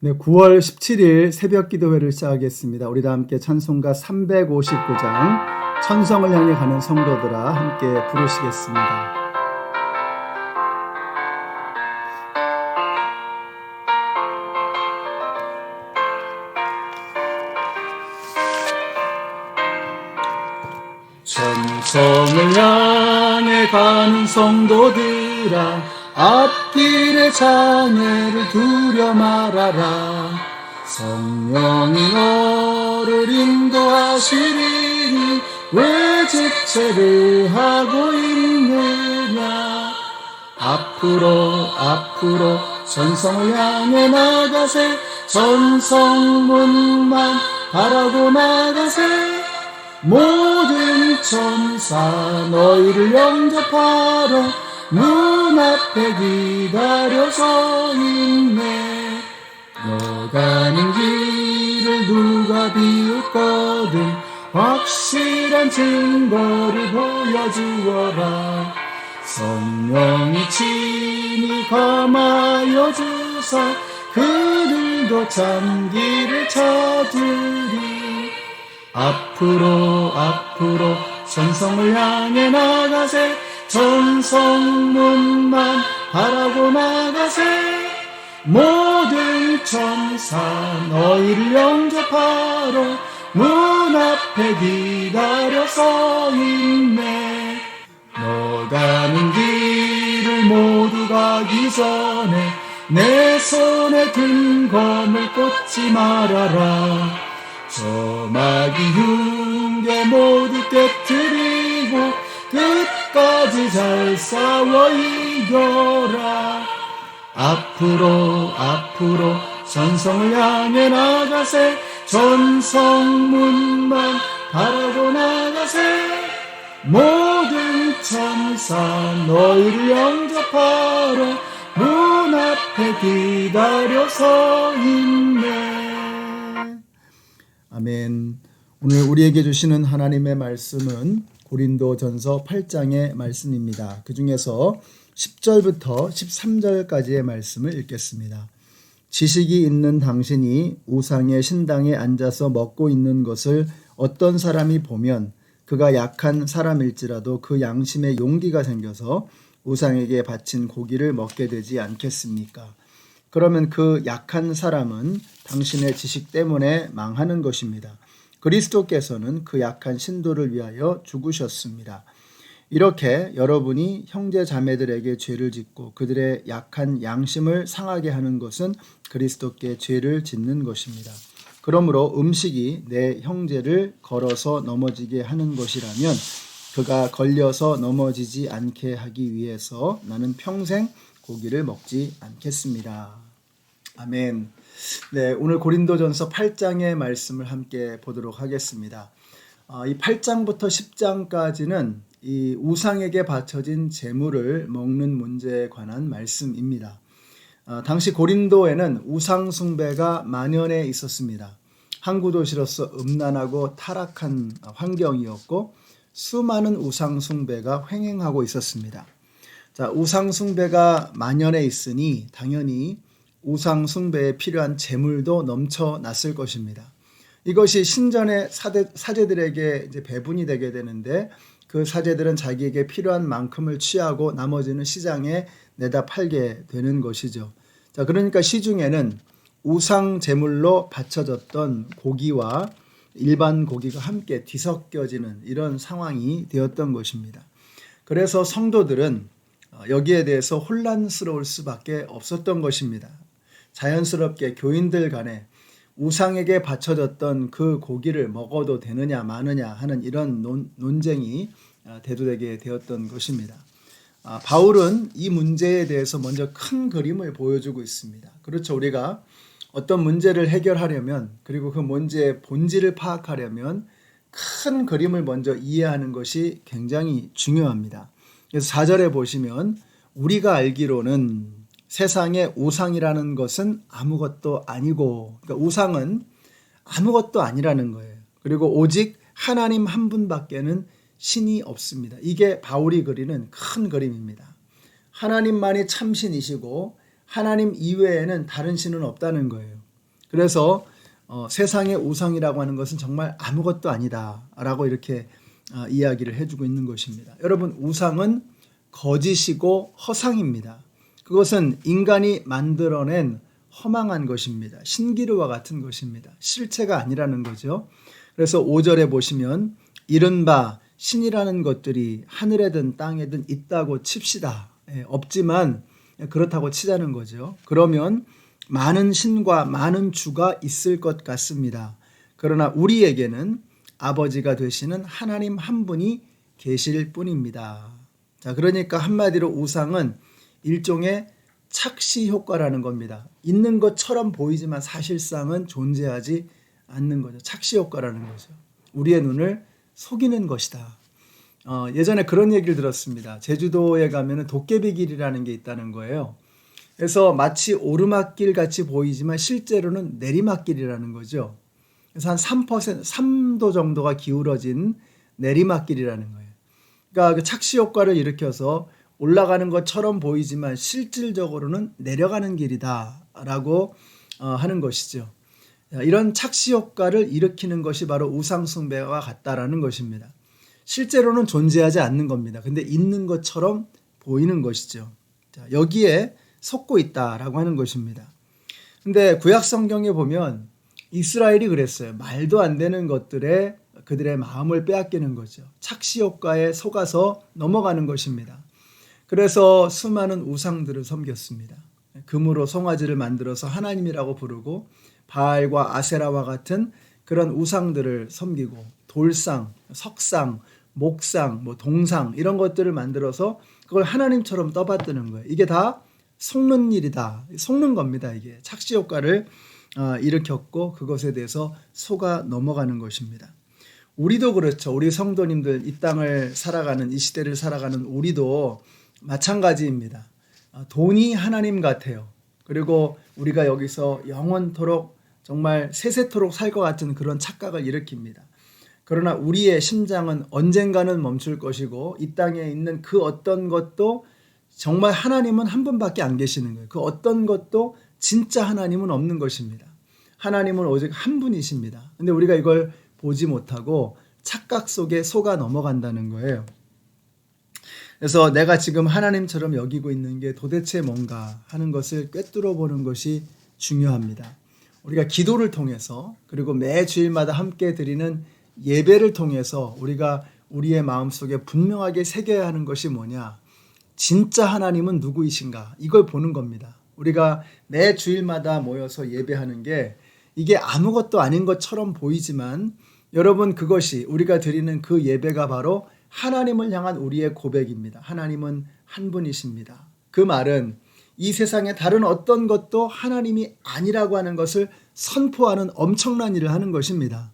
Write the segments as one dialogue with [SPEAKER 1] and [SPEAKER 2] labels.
[SPEAKER 1] 네, 9월 17일 새벽 기도회를 시작하겠습니다. 우리 다 함께 찬송가 359장 천성을 향해 가는 성도들아 함께 부르시겠습니다. 천성을 향해 가는 성도들아 앞길의 장애를 두려 말아라. 성령이 너를 인도하시리니 왜 지체를 하고 있느냐. 앞으로 전성을 향해 나가세. 전성문만 바라고 나가세. 모든 천사 너희를 영접하러 문 앞에 기다려 서 있네. 너 가는 길을 누가 비웃거든 확실한 증거를 보여주어라. 성령이 친히 감하여 주사 그들도 참 길을 찾으리. 앞으로 전성을 향해 나가세. 전성문만 바라고 나가세. 모든 천사 너희를 영접하러 문 앞에 기다려 서 있네. 너 가는 길을 모두 가기 전에 내 손에 든 검을 꽂지 말아라. 저마귀 흉계 모두 깨트리고 끝까지 잘 싸워 이겨라. 앞으로 전성을 향해 나가세. 전성문만 바라고 나가세. 모든 천사 너희를 영접하러 문 앞에 기다려 서 있네. 아멘. 오늘 우리에게 주시는 하나님의 말씀은 고린도전서 8장의 말씀입니다. 그 중에서 10절부터 13절까지의 말씀을 읽겠습니다. 지식이 있는 당신이 우상의 신당에 앉아서 먹고 있는 것을 어떤 사람이 보면 그가 약한 사람일지라도 그 양심에 용기가 생겨서 우상에게 바친 고기를 먹게 되지 않겠습니까? 그러면 그 약한 사람은 당신의 지식 때문에 망하는 것입니다. 그리스도께서는 그 약한 신도를 위하여 죽으셨습니다. 이렇게 여러분이 형제 자매들에게 죄를 짓고 그들의 약한 양심을 상하게 하는 것은 그리스도께 죄를 짓는 것입니다. 그러므로 음식이 내 형제를 걸어서 넘어지게 하는 것이라면 그가 걸려서 넘어지지 않게 하기 위해서 나는 평생 고기를 먹지 않겠습니다. 아멘. 네, 오늘 고린도전서 8장의 말씀을 함께 보도록 하겠습니다. 이 8장부터 10장까지는 이 우상에게 바쳐진 제물을 먹는 문제에 관한 말씀입니다. 당시 고린도에는 우상 숭배가 만연해 있었습니다. 항구 도시로서 음란하고 타락한 환경이었고 수많은 우상 숭배가 횡행하고 있었습니다. 자, 우상 숭배가 만연해 있으니 당연히 우상 숭배에 필요한 재물도 넘쳐났을 것입니다. 이것이 신전의 사제들에게 이제 배분이 되게 되는데 그 사제들은 자기에게 필요한 만큼을 취하고 나머지는 시장에 내다 팔게 되는 것이죠. 자, 그러니까 시중에는 우상 제물로 바쳐졌던 고기와 일반 고기가 함께 뒤섞여지는 이런 상황이 되었던 것입니다. 그래서 성도들은 여기에 대해서 혼란스러울 수밖에 없었던 것입니다. 자연스럽게 교인들 간에 우상에게 바쳐졌던 그 고기를 먹어도 되느냐 마느냐 하는 이런 논쟁이 대두되게 되었던 것입니다. 바울은 이 문제에 대해서 먼저 큰 그림을 보여주고 있습니다. 그렇죠. 우리가 어떤 문제를 해결하려면 그리고 그 문제의 본질을 파악하려면 큰 그림을 먼저 이해하는 것이 굉장히 중요합니다. 그래서 4절에 보시면 우리가 알기로는 세상에 우상이라는 것은 아무것도 아니고, 그러니까 우상은 아무것도 아니라는 거예요. 그리고 오직 하나님 한 분밖에는 신이 없습니다. 이게 바울이 그리는 큰 그림입니다. 하나님만이 참신이시고 하나님 이외에는 다른 신은 없다는 거예요. 그래서 세상의 우상이라고 하는 것은 정말 아무것도 아니다라고 이렇게 이야기를 해주고 있는 것입니다. 여러분, 우상은 거짓이고 허상입니다. 그것은 인간이 만들어낸 허망한 것입니다. 신기루와 같은 것입니다. 실체가 아니라는 거죠. 그래서 5절에 보시면 이른바 신이라는 것들이 하늘에든 땅에든 있다고 칩시다. 없지만 그렇다고 치자는 거죠. 그러면 많은 신과 많은 주가 있을 것 같습니다. 그러나 우리에게는 아버지가 되시는 하나님 한 분이 계실 뿐입니다. 자, 그러니까 한마디로 우상은 일종의 착시 효과라는 겁니다. 있는 것처럼 보이지만 사실상은 존재하지 않는 거죠. 착시 효과라는 거죠. 우리의 눈을 속이는 것이다. 예전에 그런 얘기를 들었습니다. 제주도에 가면 도깨비길이라는 게 있다는 거예요. 그래서 마치 오르막길 같이 보이지만 실제로는 내리막길이라는 거죠. 그래서 한 3도 정도가 기울어진 내리막길이라는 거예요. 그러니까 그 착시 효과를 일으켜서 올라가는 것처럼 보이지만 실질적으로는 내려가는 길이다라고 하는 것이죠. 이런 착시 효과를 일으키는 것이 바로 우상 숭배와 같다라는 것입니다. 실제로는 존재하지 않는 겁니다. 근데 있는 것처럼 보이는 것이죠. 자, 여기에 속고 있다라고 하는 것입니다. 근데 구약 성경에 보면 이스라엘이 그랬어요. 말도 안 되는 것들에 그들의 마음을 빼앗기는 거죠. 착시 효과에 속아서 넘어가는 것입니다. 그래서 수많은 우상들을 섬겼습니다. 금으로 송아지를 만들어서 하나님이라고 부르고 바알과 아세라와 같은 그런 우상들을 섬기고 돌상, 석상, 목상, 동상 이런 것들을 만들어서 그걸 하나님처럼 떠받드는 거예요. 이게 다 속는 일이다. 속는 겁니다. 이게 착시 효과를 일으켰고 그것에 대해서 속아 넘어가는 것입니다. 우리도 그렇죠. 우리 성도님들 이 땅을 살아가는 이 시대를 살아가는 우리도 마찬가지입니다. 돈이 하나님 같아요. 그리고 우리가 여기서 영원토록 정말 세세토록 살 것 같은 그런 착각을 일으킵니다. 그러나 우리의 심장은 언젠가는 멈출 것이고 이 땅에 있는 그 어떤 것도 정말 하나님은 한 분밖에 안 계시는 거예요. 그 어떤 것도 진짜 하나님은 없는 것입니다. 하나님은 오직 한 분이십니다. 근데 우리가 이걸 보지 못하고 착각 속에 속아 넘어간다는 거예요. 그래서 내가 지금 하나님처럼 여기고 있는 게 도대체 뭔가 하는 것을 꿰뚫어 보는 것이 중요합니다. 우리가 기도를 통해서 그리고 매 주일마다 함께 드리는 예배를 통해서 우리가 우리의 마음속에 분명하게 새겨야 하는 것이 뭐냐? 진짜 하나님은 누구이신가? 이걸 보는 겁니다. 우리가 매 주일마다 모여서 예배하는 게 이게 아무것도 아닌 것처럼 보이지만 여러분 그것이 우리가 드리는 그 예배가 바로 하나님을 향한 우리의 고백입니다. 하나님은 한 분이십니다. 그 말은 이 세상에 다른 어떤 것도 하나님이 아니라고 하는 것을 선포하는 엄청난 일을 하는 것입니다.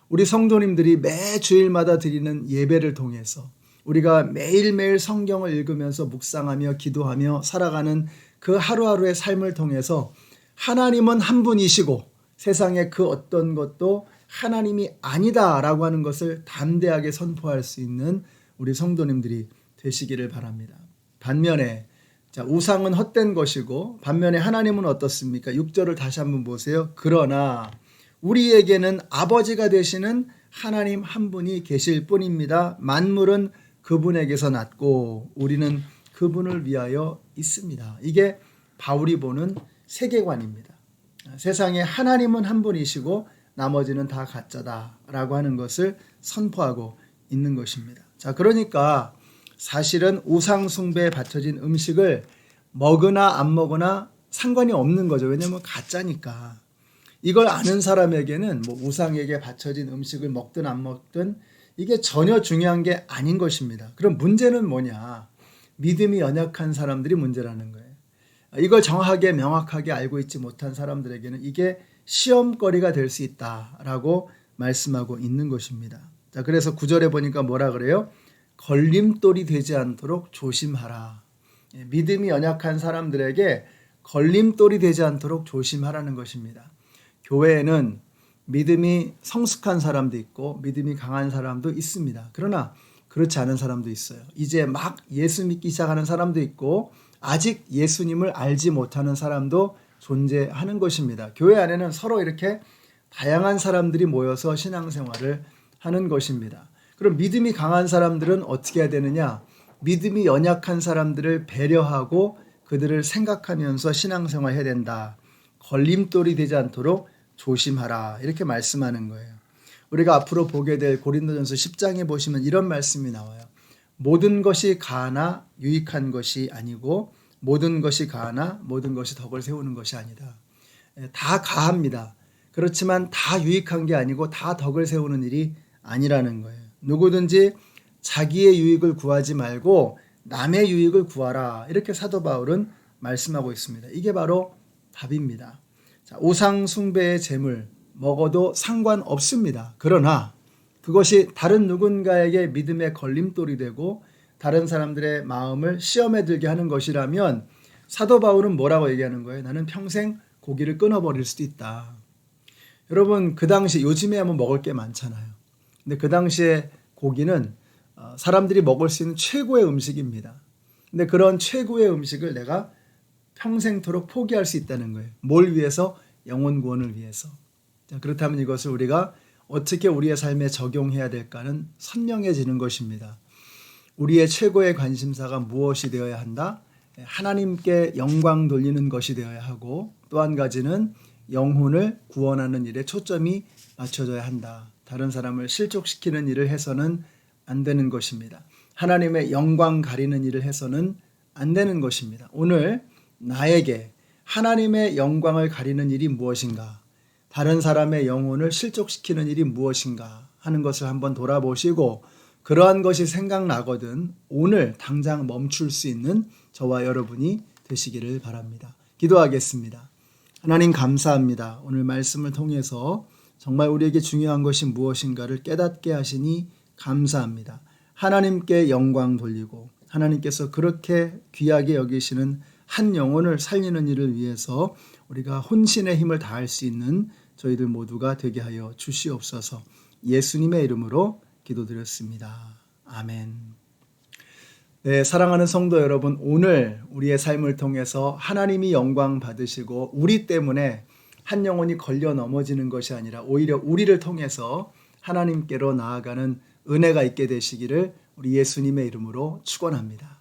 [SPEAKER 1] 우리 성도님들이 매 주일마다 드리는 예배를 통해서 우리가 매일매일 성경을 읽으면서 묵상하며 기도하며 살아가는 그 하루하루의 삶을 통해서 하나님은 한 분이시고 세상에 그 어떤 것도 하나님이 아니다라고 하는 것을 담대하게 선포할 수 있는 우리 성도님들이 되시기를 바랍니다. 반면에 우상은 헛된 것이고 반면에 하나님은 어떻습니까? 6절을 다시 한번 보세요. 그러나 우리에게는 아버지가 되시는 하나님 한 분이 계실 뿐입니다. 만물은 그분에게서 났고 우리는 그분을 위하여 있습니다. 이게 바울이 보는 세계관입니다. 세상에 하나님은 한 분이시고 나머지는 다 가짜다라고 하는 것을 선포하고 있는 것입니다. 자, 그러니까 사실은 우상 숭배에 바쳐진 음식을 먹으나 안 먹으나 상관이 없는 거죠. 왜냐하면 가짜니까. 이걸 아는 사람에게는 우상에게 바쳐진 음식을 먹든 안 먹든 이게 전혀 중요한 게 아닌 것입니다. 그럼 문제는 뭐냐? 믿음이 연약한 사람들이 문제라는 거예요. 이걸 정확하게 명확하게 알고 있지 못한 사람들에게는 이게 시험거리가 될 수 있다라고 말씀하고 있는 것입니다. 자, 그래서 9절에 보니까 뭐라 그래요? 걸림돌이 되지 않도록 조심하라. 믿음이 연약한 사람들에게 걸림돌이 되지 않도록 조심하라는 것입니다. 교회에는 믿음이 성숙한 사람도 있고 믿음이 강한 사람도 있습니다. 그러나 그렇지 않은 사람도 있어요. 이제 막 예수 믿기 시작하는 사람도 있고 아직 예수님을 알지 못하는 사람도 존재하는 것입니다. 교회 안에는 서로 이렇게 다양한 사람들이 모여서 신앙생활을 하는 것입니다. 그럼 믿음이 강한 사람들은 어떻게 해야 되느냐? 믿음이 연약한 사람들을 배려하고 그들을 생각하면서 신앙생활 해야 된다. 걸림돌이 되지 않도록 조심하라. 이렇게 말씀하는 거예요. 우리가 앞으로 보게 될 고린도전서 10장에 보시면 이런 말씀이 나와요. 모든 것이 가하나 유익한 것이 아니고 모든 것이 가하나 모든 것이 덕을 세우는 것이 아니다. 다 가합니다. 그렇지만 다 유익한 게 아니고 다 덕을 세우는 일이 아니라는 거예요. 누구든지 자기의 유익을 구하지 말고 남의 유익을 구하라. 이렇게 사도 바울은 말씀하고 있습니다. 이게 바로 답입니다. 자, 우상 숭배의 제물 먹어도 상관없습니다. 그러나 그것이 다른 누군가에게 믿음의 걸림돌이 되고 다른 사람들의 마음을 시험에 들게 하는 것이라면 사도 바울은 뭐라고 얘기하는 거예요? 나는 평생 고기를 끊어버릴 수도 있다. 여러분 그 당시 요즘에 하면 먹을 게 많잖아요. 근데 그 당시에 고기는 사람들이 먹을 수 있는 최고의 음식입니다. 근데 그런 최고의 음식을 내가 평생토록 포기할 수 있다는 거예요. 뭘 위해서? 영혼 구원을 위해서. 자, 그렇다면 이것을 우리가 어떻게 우리의 삶에 적용해야 될까는 선명해지는 것입니다. 우리의 최고의 관심사가 무엇이 되어야 한다? 하나님께 영광 돌리는 것이 되어야 하고 또 한 가지는 영혼을 구원하는 일에 초점이 맞춰져야 한다. 다른 사람을 실족시키는 일을 해서는 안 되는 것입니다. 하나님의 영광 가리는 일을 해서는 안 되는 것입니다. 오늘 나에게 하나님의 영광을 가리는 일이 무엇인가? 다른 사람의 영혼을 실족시키는 일이 무엇인가 하는 것을 한번 돌아보시고 그러한 것이 생각나거든 오늘 당장 멈출 수 있는 저와 여러분이 되시기를 바랍니다. 기도하겠습니다. 하나님 감사합니다. 오늘 말씀을 통해서 정말 우리에게 중요한 것이 무엇인가를 깨닫게 하시니 감사합니다. 하나님께 영광 돌리고 하나님께서 그렇게 귀하게 여기시는 한 영혼을 살리는 일을 위해서 우리가 혼신의 힘을 다할 수 있는 저희들 모두가 되게 하여 주시옵소서. 예수님의 이름으로 기도드렸습니다. 아멘. 네, 사랑하는 성도 여러분, 오늘 우리의 삶을 통해서 하나님이 영광 받으시고 우리 때문에 한 영혼이 걸려 넘어지는 것이 아니라 오히려 우리를 통해서 하나님께로 나아가는 은혜가 있게 되시기를 우리 예수님의 이름으로 축원합니다.